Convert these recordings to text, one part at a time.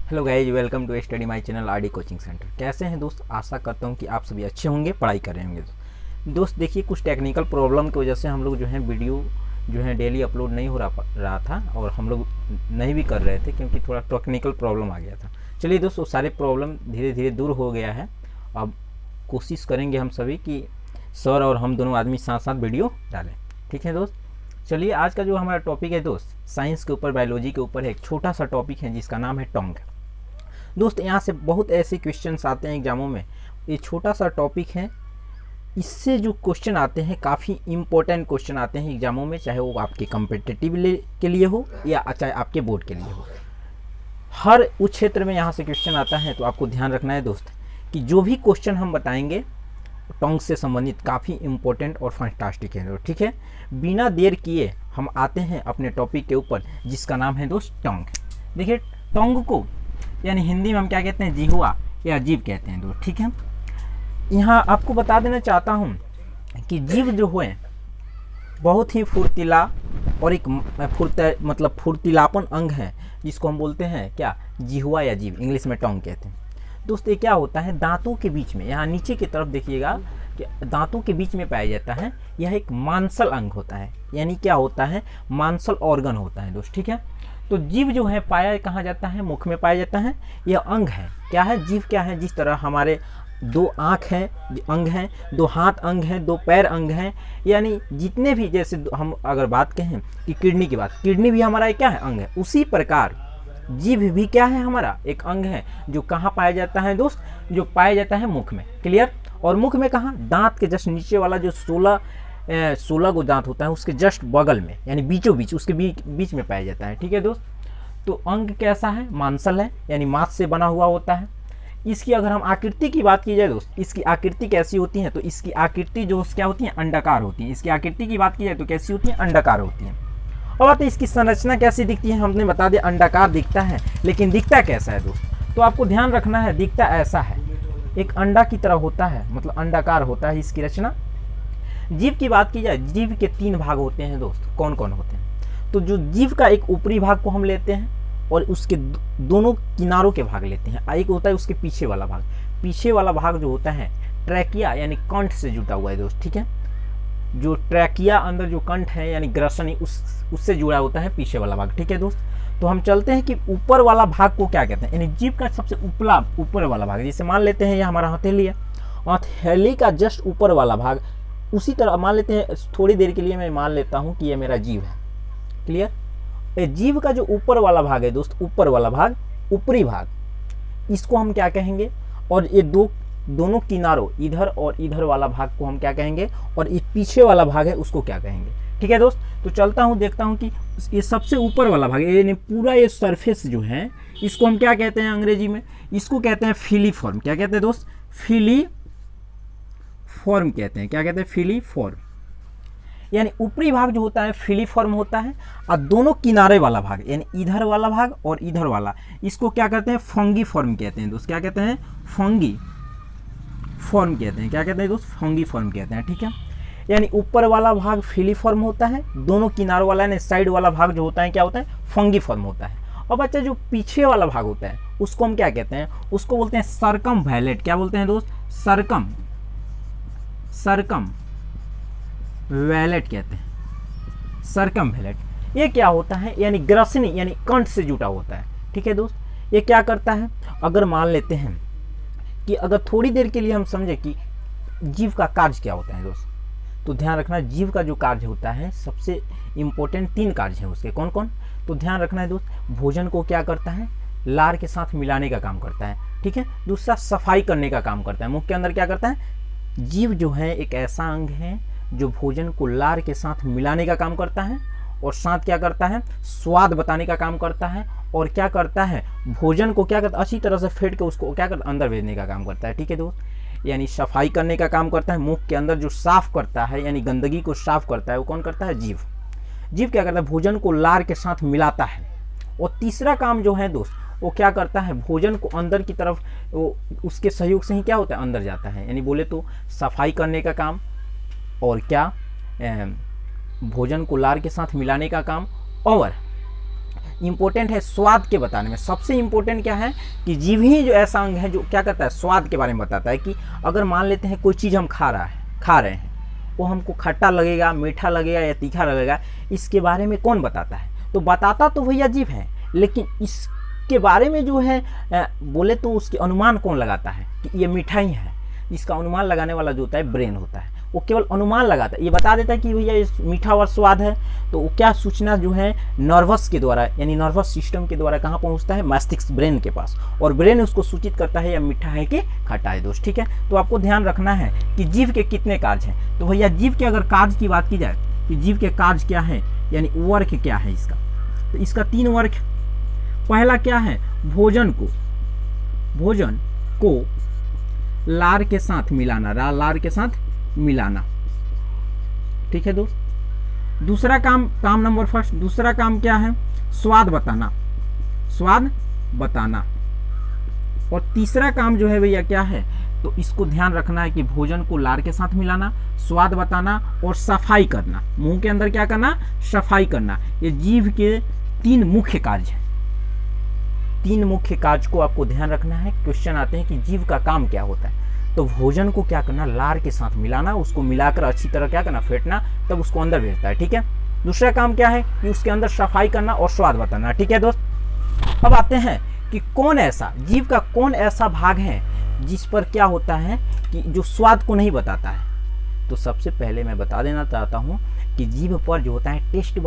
Hello guys, welcome to study my channel RD coaching centre. कैसे हैं दोस्त? आशा करता हूं कि आप सभी अच्छे होंगे, पढ़ाई कर रहे होंगे। दोस्त देखिए, कुछ टेक्निकल प्रॉब्लम की वजह से हम लोग जो है वीडियो जो है डेली अपलोड नहीं हो रहा था और हम लोग नहीं भी कर रहे थे क्योंकि थोड़ा टेक्निकल प्रॉब्लम आ गया था। चलिए दोस्तों, सारे प्रॉब्लम धीरे धीरे दूर हो गया है। अब कोशिश करेंगे हम सभी कि सर और हम दोनों आदमी साथ साथ वीडियो डालें। ठीक है दोस्त, चलिए आज का जो हमारा टॉपिक है दोस्त, साइंस के ऊपर, बायोलॉजी के ऊपर एक छोटा सा टॉपिक है जिसका नाम है टंग। दोस्त यहाँ से बहुत ऐसे क्वेश्चंस आते हैं एग्जामों में। ये छोटा सा टॉपिक है, इससे जो क्वेश्चन आते हैं काफ़ी इंपॉर्टेंट क्वेश्चन आते हैं एग्जामों में, चाहे वो आपके कम्पिटिटिव के लिए हो या चाहे आपके बोर्ड के लिए हो। हर उस क्षेत्र में यहाँ से क्वेश्चन आता है। तो आपको ध्यान रखना है दोस्त कि जो भी क्वेश्चन हम बताएंगे टंग से संबंधित काफ़ी इंपॉर्टेंट और फंटास्टिक है। ठीक है, बिना देर किए हम आते हैं अपने टॉपिक के ऊपर जिसका नाम है दोस्त टंग। देखिए, टंग को यानी हिंदी में हम क्या कहते हैं, जिह्वा या जीभ कहते हैं दोस्त। ठीक है, यहाँ आपको बता देना चाहता हूँ कि जीभ जो है बहुत ही फुर्तीला और एक फुर्तीलापन अंग है जिसको हम बोलते हैं क्या, जिह्वा या जीभ, इंग्लिश में टंग कहते हैं। दोस्त ये क्या होता है, दांतों के बीच में, यहाँ नीचे की तरफ देखिएगा कि दांतों के बीच में पाया जाता है। यह एक मांसल अंग होता है, यानी क्या होता है, मांसल ऑर्गन होता है दोस्त। ठीक है, तो जीभ जो है पाया कहाँ जाता है, मुख में पाया जाता है। यह अंग है, क्या है, जीभ क्या है, जिस तरह हमारे दो आँख हैं अंग हैं, दो हाथ अंग हैं, दो पैर अंग हैं, यानी जितने भी, जैसे हम अगर बात कहें कि किडनी की बात, किडनी भी हमारा क्या है, अंग है। उसी प्रकार जीभ भी क्या है, हमारा एक अंग है जो कहाँ पाया जाता है दोस्त, जो पाया जाता है मुख में। क्लियर? और मुख में कहाँ, दांत के जस्ट नीचे वाला जो 16 गो दांत होता है उसके जस्ट बगल में, यानी बीचों बीच, उसके बीच में पाया जाता है। ठीक है दोस्त, तो अंग कैसा है, मांसल है, यानी मांस से बना हुआ होता है। इसकी अगर हम आकृति की बात की जाए दोस्त, इसकी आकृति कैसी होती है, तो इसकी आकृति जो क्या होती है, अंडाकार होती है। इसकी आकृति की बात की जाए तो कैसी होती है, अंडाकार होती है। और बात है इसकी संरचना कैसी दिखती है, हमने बता दिया अंडाकार दिखता है, लेकिन दिखता कैसा है दोस्त, तो आपको ध्यान रखना है, दिखता ऐसा है, एक अंडा की तरह होता है, मतलब अंडाकार होता है इसकी रचना। जीभ की बात की जाए, जीभ के 3 भाग होते हैं दोस्त। कौन कौन होते हैं, तो जो जीभ का एक ऊपरी भाग को हम लेते हैं और उसके दोनों किनारों के भाग लेते हैं। एक होता है उसके पीछे वाला भाग। पीछे वाला भाग जो होता है ट्रैकिया यानी कंठ से जुटा हुआ है दोस्त। ठीक है, जो ट्रैकिया अंदर जो कंठ है यानी ग्रसनी, उससे जुड़ा होता है पीछे वाला भाग। ठीक है दोस्त, तो हम चलते हैं कि ऊपर वाला भाग को क्या कहते हैं, यानी जीभ का सबसे ऊपर वाला भाग, जैसे मान लेते हैं ये हमारा हथेली है, हथेली का जस्ट ऊपर वाला भाग। उसी तरह मान लेते हैं, थोड़ी देर के लिए मैं मान लेता हूं कि ये मेरा जीभ है। क्लियर? ये जीभ का जो ऊपर वाला भाग है दोस्त, ऊपर वाला भाग, ऊपरी भाग, इसको हम क्या कहेंगे, और ये दोनों किनारों, इधर और इधर वाला भाग को हम क्या कहेंगे, और ये पीछे वाला भाग है उसको क्या कहेंगे। ठीक है दोस्त, तो चलता हूं, देखता हूं कि ये सबसे ऊपर वाला भाग, यानी पूरा ये सरफेस जो है, इसको हम क्या कहते हैं अंग्रेजी में, इसको कहते हैं फिलीफॉर्म। क्या कहते हैं दोस्त, फिलीफॉर्म कहते हैं। क्या कहते हैं, फिलीफॉर्म, यानी ऊपरी भाग जो होता है फिलीफॉर्म होता है, और दोनों किनारे वाला भाग, यानी इधर वाला भाग और इधर वाला, इसको क्या कहते हैं, फंगीफॉर्म कहते हैं दोस्त। क्या कहते हैं, फंगीफॉर्म कहते हैं। क्या कहते हैं दोस्त, फंगीफॉर्म कहते हैं। ठीक है, यानी ऊपर वाला भाग फिलीफॉर्म होता है, दोनों किनारों वाला यानी साइड वाला भाग जो होता है क्या होता है, फंगीफॉर्म होता है। और बच्चा जो पीछे वाला भाग होता है उसको हम क्या कहते हैं, उसको बोलते हैं सर्कमवैलेट। क्या बोलते हैं दोस्त, सर्कमवैलेट कहते हैं, सर्कमवैलेट। ये क्या होता है, यानी ग्रसनी यानी कंठ से जुटा होता है। ठीक है दोस्त, ये क्या करता है, अगर मान लेते हैं कि अगर थोड़ी देर के लिए हम समझे कि जीभ का कार्य क्या होता है दोस्त, तो ध्यान रखना, जीभ का जो कार्य होता है सबसे इंपॉर्टेंट 3 कार्य हैं उसके। कौन कौन, तो ध्यान रखना है दोस्त, भोजन को क्या करता है, लार के साथ मिलाने का काम करता है। ठीक है, दूसरा सफाई करने का काम करता है। मुख के अंदर क्या करता है, जीभ जो है एक ऐसा अंग है जो भोजन को लार के साथ मिलाने का काम करता है, और साथ क्या करता है, स्वाद बताने का काम करता है, और क्या करता है, भोजन को क्या करता है, अच्छी तरह से फेंट के उसको क्या करता है, अंदर भेजने का काम करता है। ठीक है दोस्त, यानी सफाई करने का काम करता है। मुख के अंदर जो साफ करता है यानी गंदगी को साफ करता है वो कौन करता है, जीभ। जीभ क्या करता है, भोजन को लार के साथ मिलाता है। और तीसरा काम जो है दोस्त, वो क्या करता है, भोजन को अंदर की तरफ, वो उसके सहयोग से ही क्या होता है, अंदर जाता है। यानी बोले तो सफाई करने का काम, और क्या, भोजन को लार के साथ मिलाने का काम, और इंपॉर्टेंट है स्वाद के बताने में। सबसे इंपॉर्टेंट क्या है कि जीभ ही जो ऐसा अंग है जो क्या करता है, स्वाद के बारे में बताता है। कि अगर मान लेते हैं कोई चीज़ हम खा रहे हैं, वो हमको खट्टा लगेगा, मीठा लगेगा या तीखा लगेगा, इसके बारे में कौन बताता है? तो बताता तो भैया जीभ है, लेकिन इसके बारे में जो है बोले तो उसके अनुमान कौन लगाता है कि ये मीठा ही है? इसका अनुमान लगाने वाला जो होता है ब्रेन होता है। वो केवल अनुमान लगाता है, ये बता देता है कि भैया ये मीठा और स्वाद है। तो वो क्या सूचना जो है नर्वस के द्वारा, यानी नर्वस सिस्टम के द्वारा कहाँ पहुँचता है? मस्तिष्क, ब्रेन के पास, और ब्रेन उसको सूचित करता है या मीठा है कि खट्टा है दोस्त। ठीक है, तो आपको ध्यान रखना है कि जीभ के कितने कार्य हैं। तो भैया जीभ के अगर कार्य की बात की जाए कि जीभ के कार्य क्या है, यानी वर्क क्या है इसका, तो इसका 3 वर्क। पहला क्या है? भोजन को लार के साथ मिलाना, लार के साथ मिलाना। ठीक है दोस्त। दूसरा काम नंबर फर्स्ट, दूसरा काम क्या है? स्वाद बताना। और तीसरा काम जो है भैया क्या है? तो इसको ध्यान रखना है कि भोजन को लार के साथ मिलाना, स्वाद बताना और सफाई करना। मुंह के अंदर क्या करना? सफाई करना। ये जीभ के 3 मुख्य कार्य हैं। 3 मुख्य कार्य को आपको ध्यान रखना है। क्वेश्चन आते हैं कि जीभ का काम क्या होता है? तो भोजन को क्या करना? लार के साथ मिलाना, उसको मिलाकर अच्छी तरह क्या करना? फेंटना, तब उसको अंदर भेजता है। ठीक है। दूसरा काम क्या है कि उसके अंदर सफाई करना और स्वाद बताना। ठीक है दोस्त। अब आते हैं कि कौन ऐसा जीभ का कौन ऐसा भाग है जिस पर क्या होता है कि जो स्वाद को नहीं बताता है? तो सबसे पहले मैं बता देना चाहता हूँ कि जीभ पर जो होता है टेस्ट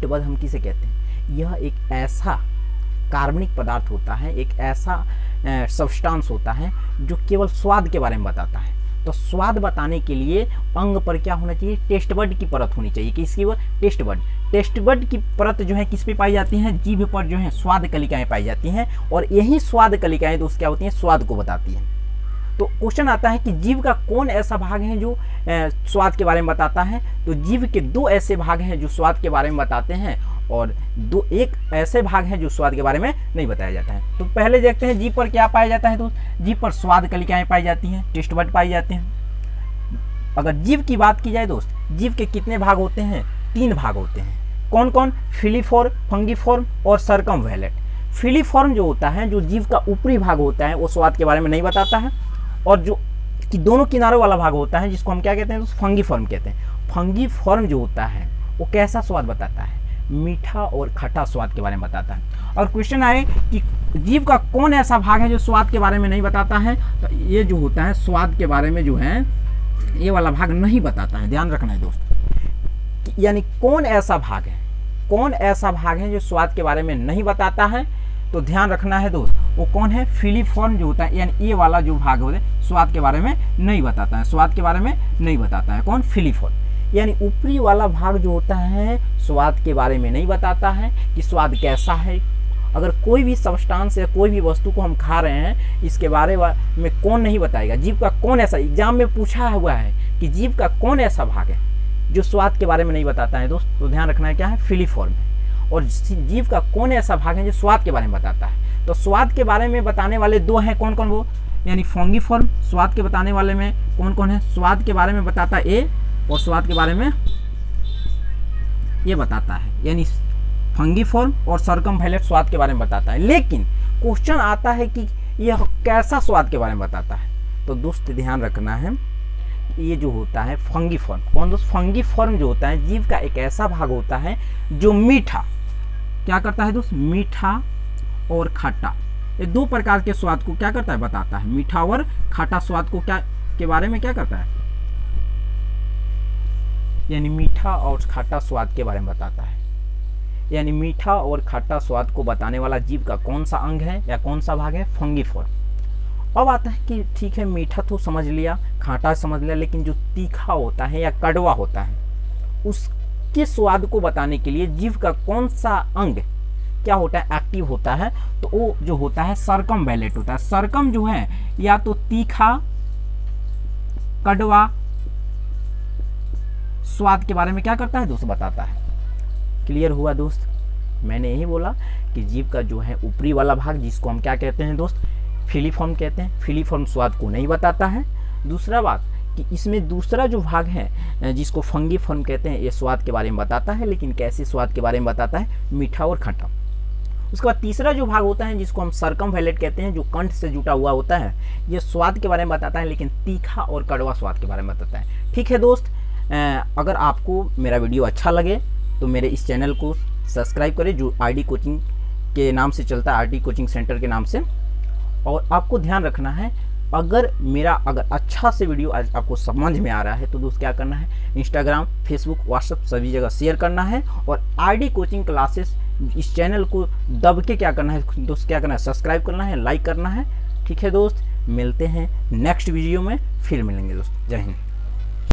बड हम किसे कहते हैं? यह एक ऐसा कार्बनिक पदार्थ होता है, एक ऐसा सब्सटेंस होता है जो केवल स्वाद के बारे में बताता है। तो स्वाद बताने के लिए अंग पर क्या होना चाहिए? टेस्ट बड की परत होनी चाहिए। किसकी? वो टेस्ट बड की परत जो है किस पे पाई जाती है? जीभ पर जो है स्वाद कलिकाएं पाई जाती हैं, और यही स्वाद कलिकाएं दोस्त क्या होती हैं? स्वाद को बताती हैं। तो क्वेश्चन आता है कि जीभ का कौन ऐसा भाग है जो स्वाद के बारे में बताता है? तो जीभ के 2 ऐसे भाग हैं जो स्वाद के बारे में बताते हैं, और एक ऐसे भाग हैं जो स्वाद के बारे में नहीं बताया जाता है। तो पहले देखते हैं जीभ पर क्या पाया जाता है। तो जीभ पर स्वाद कलिकाएं पाई जाती हैं, टेस्ट बड पाई जाते हैं। अगर जीभ की बात की जाए दोस्त, जीभ के कितने भाग होते हैं? 3 भाग होते हैं। कौन कौन? फिलीफॉर्म, फंगीफॉर्म और सर्कमवैलेंट। फिलीफॉर्म जो होता है, जो जीभ का ऊपरी भाग होता है, वो स्वाद के बारे में नहीं बताता है। और जो कि दोनों किनारों वाला भाग होता है, जिसको हम क्या कहते हैं? तो फंगीफॉर्म कहते हैं। फंगीफॉर्म जो होता है वो कैसा स्वाद बताता है? मीठा और खट्टा स्वाद के बारे में बताता है। और क्वेश्चन आए कि जीभ का कौन ऐसा भाग है जो स्वाद के बारे में नहीं बताता है? तो ये जो होता है स्वाद के बारे में जो है ये वाला भाग नहीं बताता है। ध्यान रखना है दोस्त, यानी कौन ऐसा भाग है जो स्वाद के बारे में नहीं बताता है? तो ध्यान रखना है दोस्त, वो कौन है? फिलीफॉर्म जो होता है, यानी ये वाला जो भाग होता है स्वाद के बारे में नहीं बताता है। स्वाद के बारे में नहीं बताता है। कौन? फिलीफॉर्म। यानी ऊपरी वाला भाग जो होता है स्वाद के बारे में नहीं बताता है कि स्वाद कैसा है। अगर कोई भी सब्सटेंस या कोई भी वस्तु को हम खा रहे हैं, इसके बारे में कौन नहीं बताएगा? जीभ का कौन ऐसा, एग्जाम में पूछा हुआ है कि जीभ का कौन ऐसा भाग है जो स्वाद के बारे में नहीं बताता है दोस्त? तो ध्यान रखना है क्या है? फिलीफॉर्म है। और जीभ का कौन ऐसा भाग है जो स्वाद के बारे में बताता है? तो स्वाद के बारे में बताने वाले 2 हैं। कौन कौन? वो यानी फंगीफॉर्म स्वाद के बताने वाले में कौन कौन है? स्वाद के बारे में बताता है ए, और स्वाद के बारे में ये बताता है, यानी फंगीफॉर्म और सर्कमवैलेंट स्वाद के बारे में बताता है। लेकिन क्वेश्चन आता है कि यह कैसा स्वाद के बारे में बताता है? तो दोस्त ध्यान रखना है, ये जो होता है फंगीफॉर्म। कौन दोस्त? फंगीफॉर्म जो होता है जीभ का एक ऐसा भाग होता है जो मीठा क्या करता है दोस्त? मीठा और खट्टा, ये 2 प्रकार के स्वाद को क्या करता है? बताता है। मीठा और खट्टा स्वाद को क्या के बारे में क्या करता है? यानी मीठा और खट्टा स्वाद के बारे में बताता है। यानी मीठा और खट्टा स्वाद को बताने वाला जीभ का कौन सा अंग है या कौन सा भाग है? फंगीफॉर्म। अब आता है कि ठीक है मीठा तो समझ लिया, खट्टा समझ लिया, लेकिन जो तीखा होता है या कड़वा होता है उसके स्वाद को बताने के लिए जीभ का कौन सा अंग क्या होता है? एक्टिव होता है। तो वो जो होता है सर्कमवैलेंट होता है। सर्कम जो है या तो तीखा, कड़वा स्वाद के बारे में क्या करता है दोस्त? बताता है। क्लियर हुआ दोस्त? मैंने यही बोला कि जीभ का जो है ऊपरी वाला भाग, जिसको हम क्या कहते हैं दोस्त? फिलीफॉर्म कहते हैं। फिलीफॉर्म स्वाद को नहीं बताता है। दूसरा बात कि इसमें दूसरा जो भाग है जिसको फंगीफॉर्म कहते हैं, ये स्वाद के बारे में बताता है, लेकिन कैसे स्वाद के बारे में बताता है, मीठा और खट्टा। उसके बाद तीसरा जो भाग होता है जिसको हम सर्कमवैलेंट कहते हैं, जो कंठ से जुटा हुआ होता है, ये स्वाद के बारे में बताता है, लेकिन तीखा और कड़वा स्वाद के बारे में बताता है। ठीक है दोस्त, अगर आपको मेरा वीडियो अच्छा लगे तो मेरे इस चैनल को सब्सक्राइब करें, जो आरडी कोचिंग के नाम से चलता है, आरडी कोचिंग सेंटर के नाम से। और आपको ध्यान रखना है, अगर अच्छा से वीडियो आज आपको समझ में आ रहा है तो दोस्त क्या करना है, इंस्टाग्राम, फेसबुक, व्हाट्सएप सभी जगह शेयर करना है। और आरडी कोचिंग क्लासेस इस चैनल को दब के क्या करना है दोस्त, क्या करना है, सब्सक्राइब करना है, लाइक करना है। ठीक है दोस्त, मिलते हैं नेक्स्ट वीडियो में, फिर मिलेंगे दोस्त। जय हिंद।